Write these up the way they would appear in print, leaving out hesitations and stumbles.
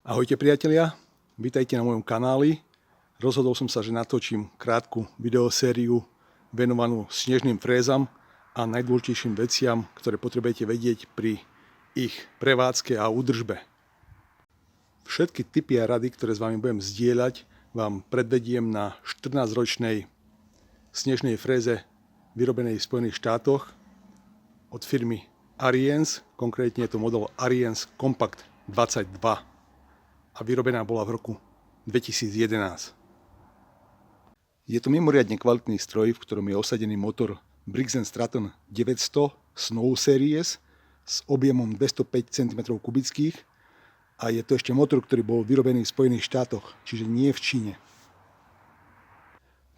Ahojte priatelia, vítajte na mojom kanáli. Rozhodol som sa, že natočím krátku videosériu venovanú snežným frézam a najdôležitejším veciam, ktoré potrebujete vedieť pri ich prevádzke a údržbe. Všetky tipy a rady, ktoré s vami budem zdieľať, vám predvediem na 14-ročnej snežnej fréze vyrobenej v Spojených štátoch od firmy Ariens, konkrétne je to model Ariens Compact 22. A vyrobená bola v roku 2011. Je to mimoriadne kvalitný stroj, v ktorom je osadený motor Briggs & Stratton 900 Snow Series s objemom 205 cm3 a je to ešte motor, ktorý bol vyrobený v Spojených štátoch, čiže nie v Číne.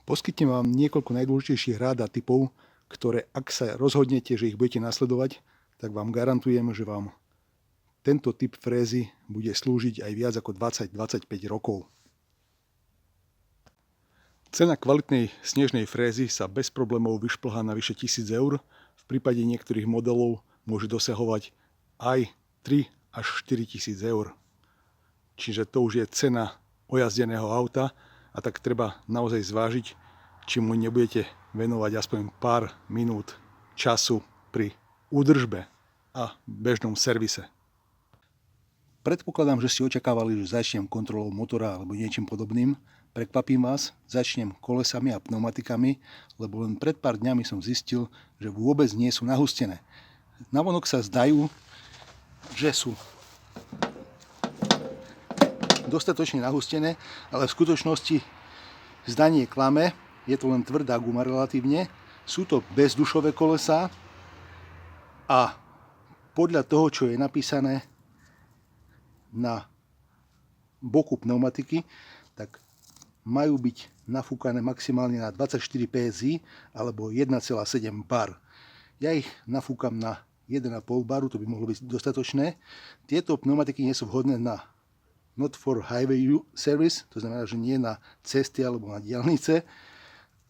Poskytnem vám niekoľko najdôležitejších rád a tipov, ktoré ak sa rozhodnete, že ich budete nasledovať, tak vám garantujem, že vám tento typ frézy bude slúžiť aj viac ako 20-25 rokov. Cena kvalitnej snežnej frézy sa bez problémov vyšplhá na vyše 1000 eur. V prípade niektorých modelov môže dosahovať aj 3 až 4 000 eur. Čiže to už je cena ojazdeného auta a tak treba naozaj zvážiť, či mu nebudete venovať aspoň pár minút času pri údržbe a bežnom servise. Predpokladám, že ste očakávali, že začnem kontrolou motora alebo niečím podobným. Prekvapím vás, začnem kolesami a pneumatikami, lebo len pred pár dňami som zistil, že vôbec nie sú nahustené. Navonok sa zdajú, že sú dostatočne nahustené, ale v skutočnosti zdanie klame, je to len tvrdá guma relatívne, sú to bezdušové kolesá a podľa toho, čo je napísané na boku pneumatiky, tak majú byť nafúkané maximálne na 24 PSI alebo 1,7 bar. Ja ich nafúkam na 1,5 baru, to by mohlo byť dostatočné. Tieto pneumatiky nie sú vhodné na not for highway service, to znamená, že nie na cesty alebo na diaľnice,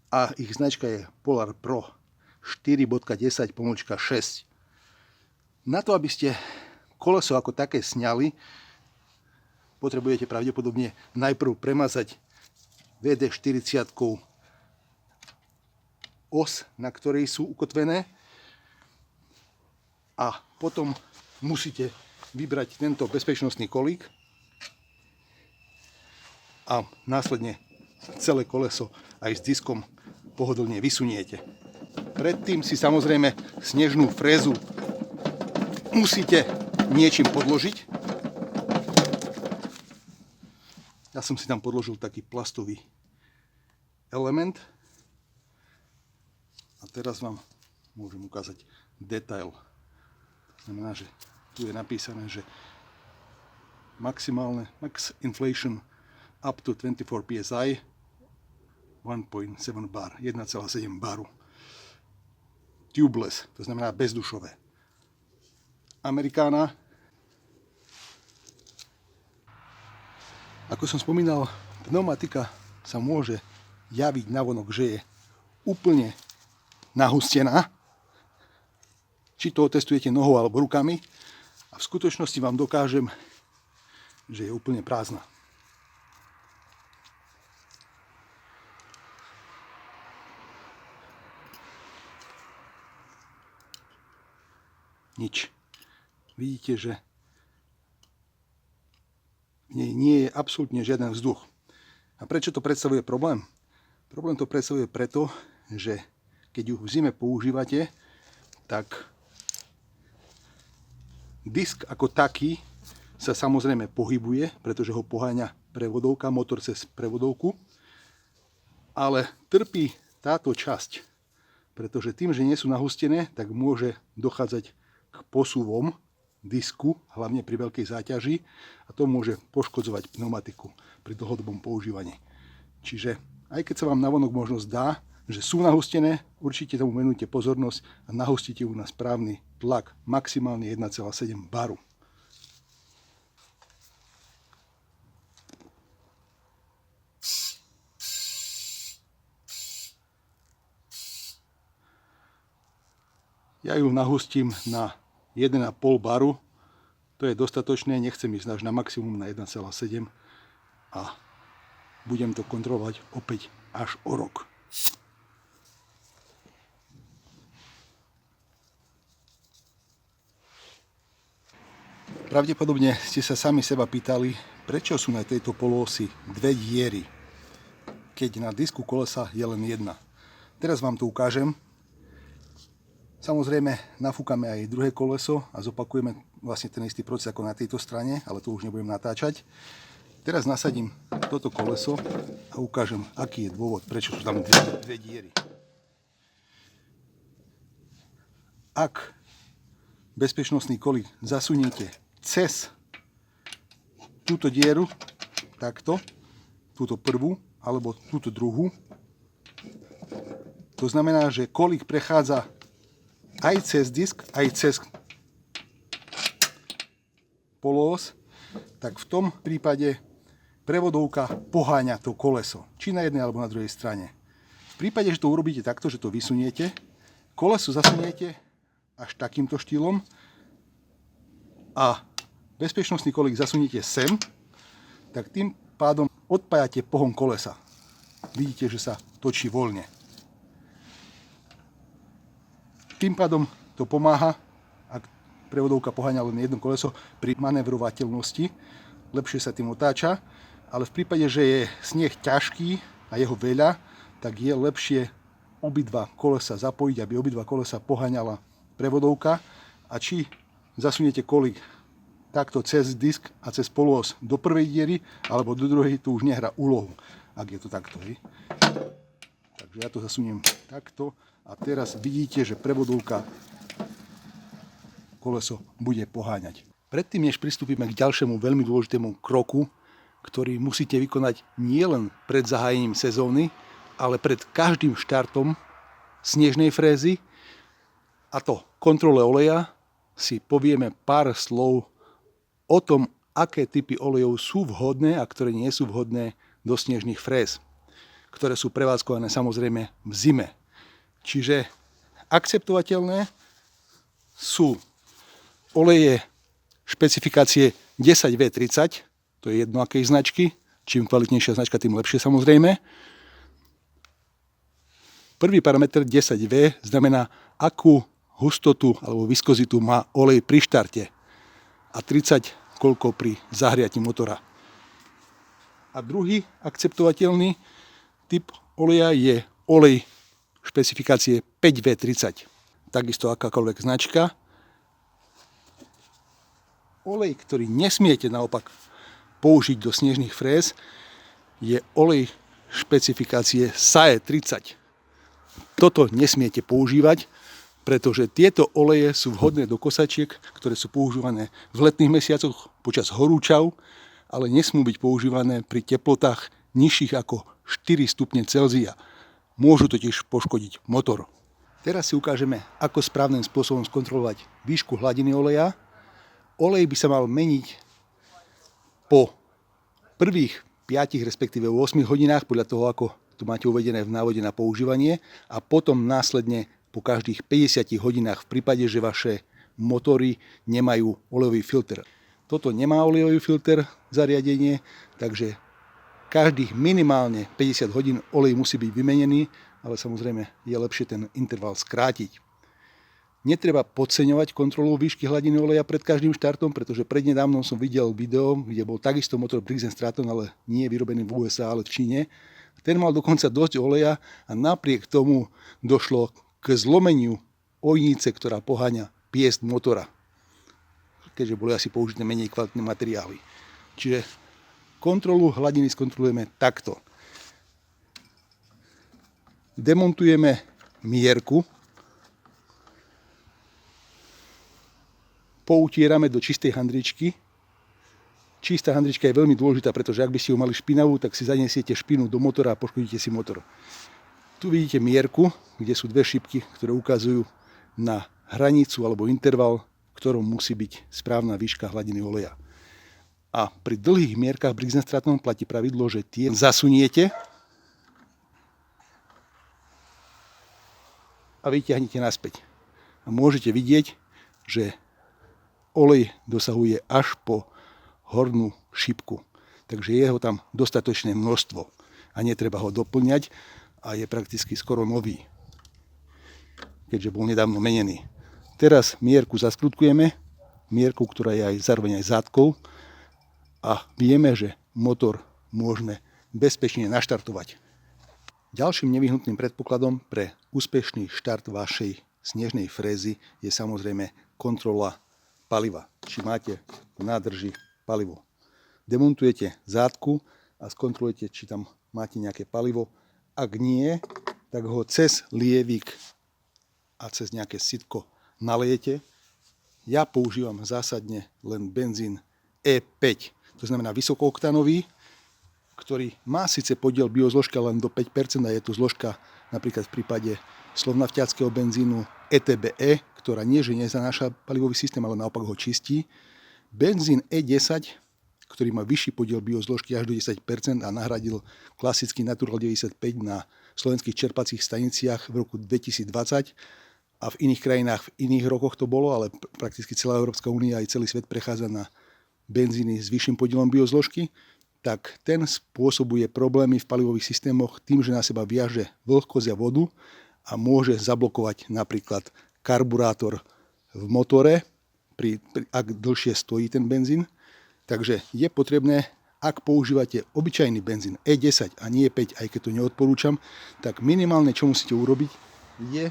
a ich značka je Polar Pro 4.10/6. Na to, aby ste koleso ako také sňali, potrebujete pravdepodobne najprv premazať VD40 os, na ktorej sú ukotvené, a potom musíte vybrať tento bezpečnostný kolík a následne celé koleso aj s diskom pohodlne vysuniete. Predtým si samozrejme snežnú frézu musíte niečím podložiť. Ja som si tam podložil taký plastový element a teraz vám môžem ukázať detail. To znamená, že tu je napísané, že max inflation up to 24 psi 1.7 bar, 1,7 baru. Tubeless, to znamená bezdušové. Amerikána. Ako som spomínal, pneumatika sa môže javiť navonok, že je úplne nahustená. Či to otestujete nohou alebo rukami, a v skutočnosti vám dokážem, že je úplne prázdna. Nič. Vidíte, že v nej nie je absolútne žiaden vzduch. A prečo to predstavuje problém? Problém to predstavuje preto, že keď ju v zime používate, tak disk ako taký sa samozrejme pohybuje, pretože ho poháňa prevodovka, motor cez prevodovku, ale trpí táto časť, pretože tým, že nie sú nahustené, tak môže dochádzať k posúvom disku, hlavne pri veľkej záťaži, a to môže poškodzovať pneumatiku pri dlhodobom používaní. Čiže aj keď sa vám navonok možno zdá, že sú nahustené, určite tomu venujte pozornosť a nahustite ju na správny tlak, maximálne 1,7 baru. Ja ju nahustím na 1,5 baru To je dostatočné, nechcem ísť až na maximum na 1,7 a budem to kontrolovať opäť až o rok. Pravdepodobne ste sa sami seba pýtali, prečo sú na tejto poloosi dve diery, keď na disku kolesa je len jedna. Teraz vám to ukážem. Samozrejme, nafúkame aj druhé koleso a zopakujeme vlastne ten istý proces ako na tejto strane, ale to už nebudem natáčať. Teraz nasadím toto koleso a ukážem, aký je dôvod, prečo sú tam dve diery. Ak bezpečnostný kolík zasuniete cez túto dieru, takto, túto prvú alebo túto druhú, to znamená, že kolík prechádza aj cez disk, aj cez poloos, tak v tom prípade prevodovka poháňa to koleso, či na jednej alebo na druhej strane. V prípade, že to urobíte takto, že to vysuniete, koleso zasuniete až takýmto štýlom a bezpečnostný kolík zasuniete sem, tak tým pádom odpájate pohon kolesa. Vidíte, že sa točí voľne. Tým pádom to pomáha, ak prevodovka poháňa len jedno koleso, pri manévrovateľnosti, lepšie sa tým otáča, ale v prípade, že je sneh ťažký a jeho veľa, tak je lepšie obidva kolesa zapojiť, aby obidva kolesa poháňala prevodovka, a či zasuniete kolík takto cez disk a cez poloos do prvej diery alebo do druhej, to už nehrá úlohu, ak je to takto. Hej. Takže ja to zasuniem takto. A teraz vidíte, že prevodovka koleso bude poháňať. Predtým, než pristúpime k ďalšiemu veľmi dôležitému kroku, ktorý musíte vykonať nielen pred zahájením sezóny, ale pred každým štartom snežnej frézy, a to kontrole oleja, si povieme pár slov o tom, aké typy olejov sú vhodné a ktoré nie sú vhodné do snežných fréz, ktoré sú prevádzkované samozrejme v zime. Čiže akceptovateľné sú oleje špecifikácie 10V30, to je jedno akej značky, čím kvalitnejšia značka, tým lepšie samozrejme. Prvý parameter 10V znamená, akú hustotu alebo viskozitu má olej pri štarte a 30 koľko pri zahriati motora. A druhý akceptovateľný typ oleja je olej špecifikácie 5V30. Takisto akákoľvek značka. Olej, ktorý nesmiete naopak použiť do snežných fréz, je olej špecifikácie SAE 30. Toto nesmiete používať, pretože tieto oleje sú vhodné do kosačiek, ktoré sú používané v letných mesiacoch počas horúčav, ale nesmú byť používané pri teplotách nižších ako 4 stupne Celzia. Môžu totiž poškodiť motor. Teraz si ukážeme, ako správnym spôsobom skontrolovať výšku hladiny oleja. Olej by sa mal meniť po prvých 5, respektíve 8 hodinách, podľa toho, ako to máte uvedené v návode na používanie, a potom následne po každých 50 hodinách v prípade, že vaše motory nemajú olejový filter. Toto nemá olejový filter zariadenie, takže každých minimálne 50 hodín olej musí byť vymenený, ale samozrejme je lepšie ten interval skrátiť. Netreba podceňovať kontrolu výšky hladiny oleja pred každým štartom, pretože prednedávnom som videl video, kde bol takisto motor Briggs & Stratton, ale nie je vyrobený v USA, ale v Číne. Ten mal dokonca dosť oleja a napriek tomu došlo k zlomeniu ojnice, ktorá poháňa piesť motora, keďže boli asi použité menej kvalitné materiály. Čiže kontrolu hladiny skontrolujeme takto. Demontujeme mierku, poutierame do čistej handričky. Čistá handrička je veľmi dôležitá, pretože ak by ste ju mali špinavú, tak si zanesiete špinu do motora a poškodíte si motor. Tu vidíte mierku, kde sú dve šipky, ktoré ukazujú na hranicu alebo interval, v ktorom musí byť správna výška hladiny oleja. A pri dlhých mierkach Briggs & Stratton platí pravidlo, že tie zasuniete a vyťahnete naspäť. A môžete vidieť, že olej dosahuje až po hornú šipku. Takže je ho tam dostatočné množstvo a netreba ho doplňať a je prakticky skoro nový, keďže bol nedávno menený. Teraz mierku zaskrutkujeme, mierku, ktorá je aj zároveň aj zátkou a vieme, že motor môžeme bezpečne naštartovať. Ďalším nevyhnutným predpokladom pre úspešný štart vašej snežnej frézy je samozrejme kontrola paliva. Či máte v nádrži palivo. Demontujete zátku a skontrolujete, či tam máte nejaké palivo. Ak nie, tak ho cez lievik a cez nejaké sitko nalejete. Ja používam zásadne len benzín E5, to znamená vysokooktanový, ktorý má síce podiel biozložky len do 5% a je to zložka napríklad v prípade slovnafťackého benzínu ETBE, ktorá nie že nezanáša palivový systém, ale naopak ho čistí. Benzín E10, ktorý má vyšší podiel biozložky až do 10% a nahradil klasický Natural 95 na slovenských čerpacích staniciach v roku 2020 a v iných krajinách v iných rokoch to bolo, ale prakticky celá Európska únia aj celý svet prechádza na benzíny s vyšším podielom biozložky, tak ten spôsobuje problémy v palivových systémoch tým, že na seba viaže vlhkosť a vodu a môže zablokovať napríklad karburátor v motore, ak dlhšie stojí ten benzín. Takže je potrebné, ak používate obyčajný benzín E10 a nie 5, aj keď to neodporúčam, tak minimálne, čo musíte urobiť, je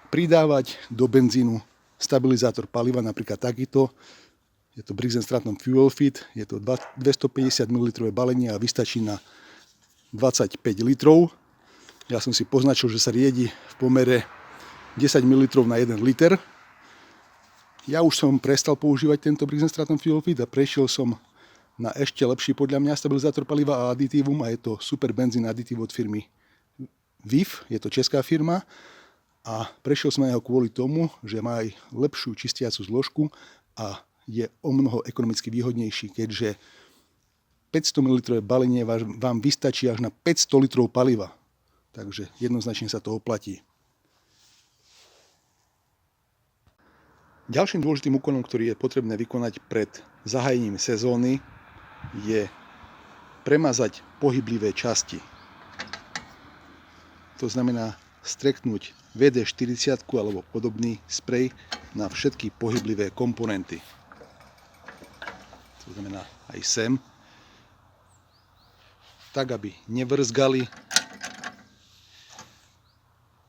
pridávať do benzínu stabilizátor paliva, napríklad takýto. Je to Briggs & Stratton Fuel Fit, je to 250 ml balenie a vystačí na 25 litrov. Ja som si poznačil, že sa riedi v pomere 10 ml na 1 liter. Ja už som prestal používať tento Briggs & Stratton Fuel Fit a prešiel som na ešte lepší podľa mňa stabilizátor paliva a aditívum a je to super benzín aditív od firmy VIF, je to česká firma a prešiel som na neho kvôli tomu, že má aj lepšiu čistiacu zložku a je o mnoho ekonomicky výhodnejší, keďže 500 ml balenie vám vystačí až na 500 litrov paliva. Takže jednoznačne sa to oplatí. Ďalším dôležitým úkonom, ktorý je potrebné vykonať pred zahájením sezóny, je premazať pohyblivé časti. To znamená streknúť WD-40 alebo podobný sprej na všetky pohyblivé komponenty. To znamená aj sem, tak aby nevrzgali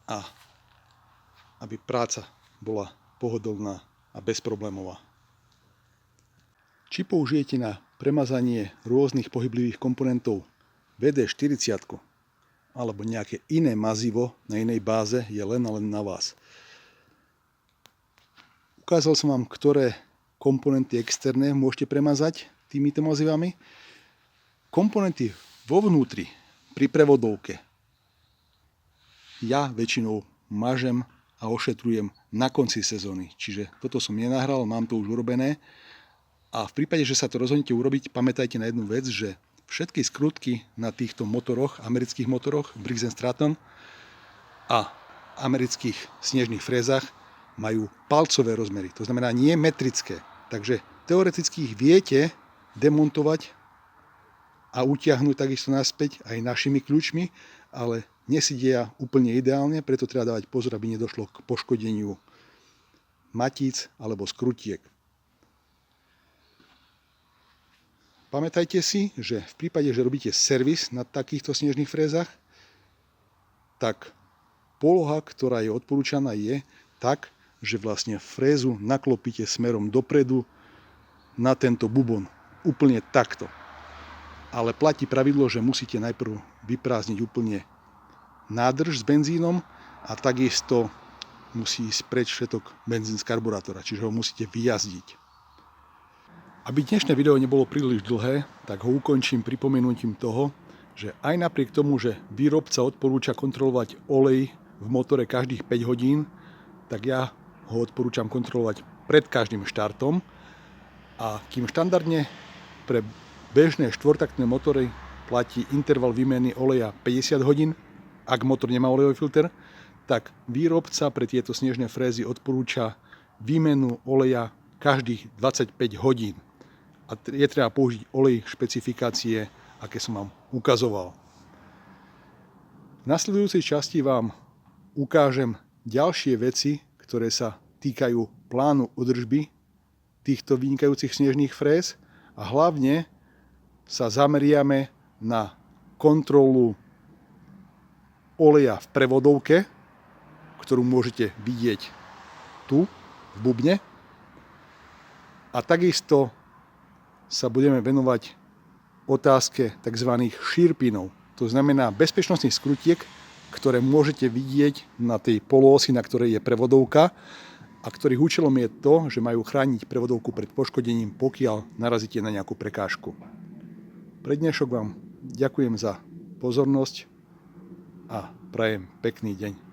a aby práca bola pohodlná a bezproblémová. Či použijete na premazanie rôznych pohyblivých komponentov WD-40 alebo nejaké iné mazivo na inej báze, je len a len na vás. Ukázal som vám, ktoré komponenty externé môžete premazať týmito mazivami. Komponenty vo vnútri pri prevodovke ja väčšinou mažem a ošetrujem na konci sezóny. Čiže toto som nenahral, mám to už urobené. A v prípade, že sa to rozhodnete urobiť, pamätajte na jednu vec, že všetky skrutky na týchto motoroch, amerických motoroch, Briggs & Stratton a amerických snežných frézach majú palcové rozmery. To znamená nie metrické. Takže teoreticky ich viete demontovať a utiahnuť takisto naspäť aj našimi kľúčmi, ale nesedia úplne ideálne, preto treba dávať pozor, aby nedošlo k poškodeniu matíc alebo skrutiek. Pamätajte si, že v prípade, že robíte servis na takýchto snežných frézach, tak poloha, ktorá je odporúčaná, je tak, že vlastne frézu naklopíte smerom dopredu na tento bubon. Úplne takto. Ale platí pravidlo, že musíte najprv vyprázdniť úplne nádrž s benzínom a takisto musí ísť preč všetok benzín z karburátora, čiže ho musíte vyjazdiť. Aby dnešné video nebolo príliš dlhé, tak ho ukončím pripomenutím toho, že aj napriek tomu, že výrobca odporúča kontrolovať olej v motore každých 5 hodín, tak ja ho odporúčam kontrolovať pred každým štartom a kým štandardne pre bežné štvortaktné motory platí interval výmeny oleja 50 hodín, ak motor nemá olejový filter, tak výrobca pre tieto snežné frézy odporúča výmenu oleja každých 25 hodín. A je treba použiť olej špecifikácie, aké som vám ukazoval. V nasledujúcej časti vám ukážem ďalšie veci, ktoré sa týkajú plánu údržby týchto vynikajúcich snežných fréz a hlavne sa zameriame na kontrolu oleja v prevodovke, ktorú môžete vidieť tu v bubne. A takisto sa budeme venovať otázke tzv. Šírpinov. To znamená bezpečnostných skrutiek, ktoré môžete vidieť na tej poloosi, na ktorej je prevodovka a ktorých účelom je to, že majú chrániť prevodovku pred poškodením, pokiaľ narazíte na nejakú prekážku. Pre dnešok vám ďakujem za pozornosť a prajem pekný deň.